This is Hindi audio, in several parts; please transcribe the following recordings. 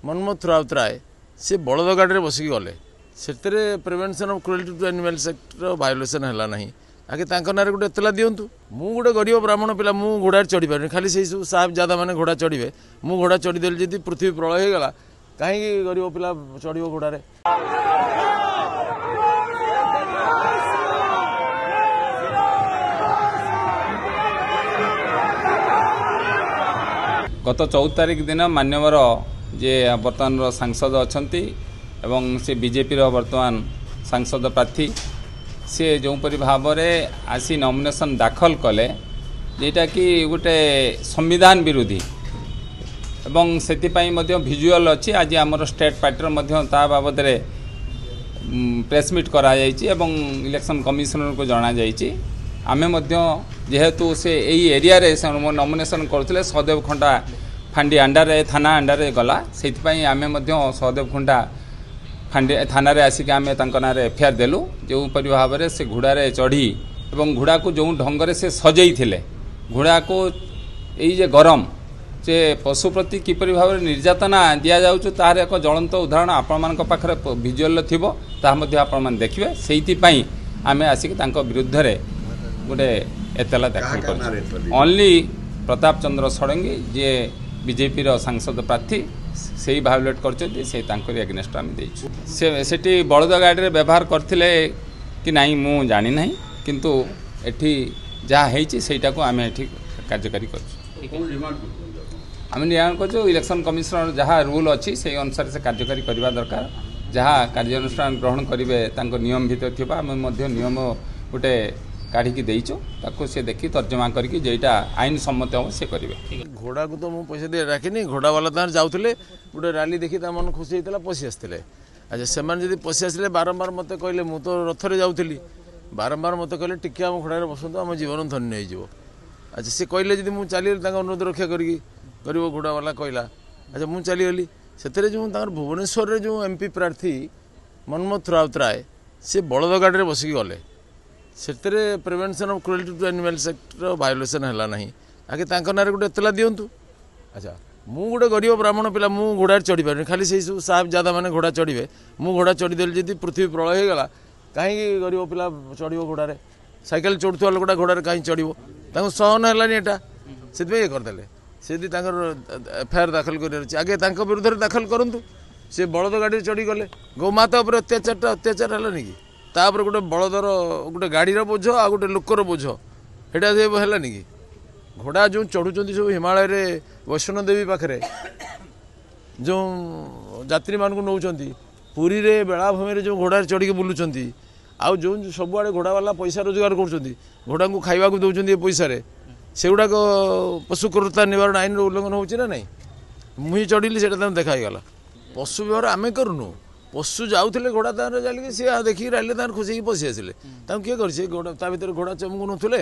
मनमोहन राउतराय सी बलद गाड़ी बसिक गले से prevention of cruelty to animals act violation है ना आगे ना गोटे एतला दिंतु मु गोटे गरीब ब्राह्मण पिला मु घोड़ा चढ़ी पारे खाली से सब साहब जादा मैंने घोड़ा चढ़े मु घोड़ा चढ़ीदेली जी पृथ्वी प्रलय होगला कहीं गरीब पिला चढ़ घोड़े गत 14 तारिख दिन मान्यवर जे बर्तमान सांसद अच्छा से बीजेपी बर्तमान सांसद प्रार्थी सी जोपरी भाव में आसी नॉमिनेशन दाखल कले जेटा कि गोटे संविधान विरोधी एवं से भिजुआल अच्छी आज आमर स्टेट पार्टी ता बाबद प्रेस मीट कराई इलेक्शन कमिशनर को जना जाइए आमे जेहेतु से यही एरिया रे नॉमिनेशन करते सहदेव खंडा फांडी अंडर थाना अंडर गला से आमे सहदेव खंडा फांडी थाना आसिक आम ना एफआईआर देलु जो भाव में से घोड़े चढ़ी एवं घोड़ा को जो ढंग से सजई घोड़ा को ये गरम से पशु प्रति किपरि भाव में निर्यातना दि जाऊँ तार एक ज्वलंत उदाहरण आपण मान पाखे भिजुआल थी आपण देखिए से आम आसिक विरुद्ध रे गोटे एतला दाखल कर ओनली प्रताप चंद्र षडंगी जे बीजेपी सांसद प्रार्थी से ही भायोलेट कर एगेन्स्ट आम देटी बलद गाड़ी व्यवहार करते कि नहीं मु जानी ना किंतु एठी जहाँ होटा को आम एठी कार्यकारी आम डिमांड कर इलेक्शन कमिशनर जहाँ रूल अच्छी से अनुसार से कार्यकारी करने दरकार जहाँ कार्यानुष्ठान ग्रहण करेंगे नियम भितर थी आम नियम गोटे काढ़ी देचु ताको से देखी तर्जमा करके जेटा आईन सम्मत हम से करेंगे घोड़ा को तो मुझे पैसा दे रखी घोड़ा वाला तार जाऊे गोटे रैली देखी मन खुशी होता पशि आसते अच्छा से पशि आसले बारंबार मत कहले मु तो रथरे जाऊली बारंबार मत कहले टिके आम घोड़े बसतु आम जीवन धन्य हो अच्छा सी कहले जी मुझे चली अनुरोध रक्षा करी गरीब घोड़ा वाला कहला अच्छा मुझे चलीगली से जो भुवनेश्वर में जो एमपी प्रार्थी मनमोहन राउतराय सी बलद गाड़ी बसिक गले से prevention of cruelty to animals act violation है ना आगे ना गोटे एतला दिंतु अच्छा मु गोटे गरीब ब्राह्मण पिला मु घोड़ा चढ़ी पारे खाली से सब साहब जादा मैंने घोड़ा चढ़े मु घोड़ा चढ़ीदेली जी पृथ्वी प्रलय होगला कहीं गरीब पिला चढ़ घोड़े साइकेल चढ़ुवा लोकटा घोड़े कहीं चढ़ो सहन है यहाँ से ये करदे से एफआईआर दाखल कर आगे विरुद्ध दाखल करूँ सी बलद गाड़ी चढ़ी गले गौमाता अत्याचार है कि तापर गोटे बलदर गोटे गाड़ीर बोझ आ गोटे लोकर बोझ एटा है कि घोड़ा जो चढ़ुंट सब हिमालय रे वैष्णो देवी पाखे जो यात्री मान नौ पुरी रे बेलाभूमि जो घोड़ा चढ़ी बुलूँ आउ जो सबुआड़े घोड़ा वाला पैसा रोजगार कर घोड़ा को खावा दौरान पैसा से गुड़ाक पशु क्रूरता निवारण आईन उल्लंघन होना ना मुझे चढ़ी से देखाईगला पशु व्यवहार आम करूँ पशु जाऊे घोड़ा तार चलिए सी देखिए रही खुशी पशि आसिले किए कर घोड़ा ता भर घोड़ा चमकु नुले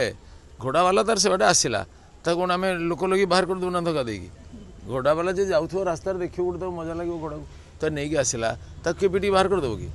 घोड़ा वाला तार से आसला कौन आम लोक लगे बाहर कर दूना धक्का देगी घोड़ा वाला जो जाऊ रास्तार देखिए गोटे मजा लगे घोड़ा को तो नहीं आसला किए पिटी बाहर करदेव कि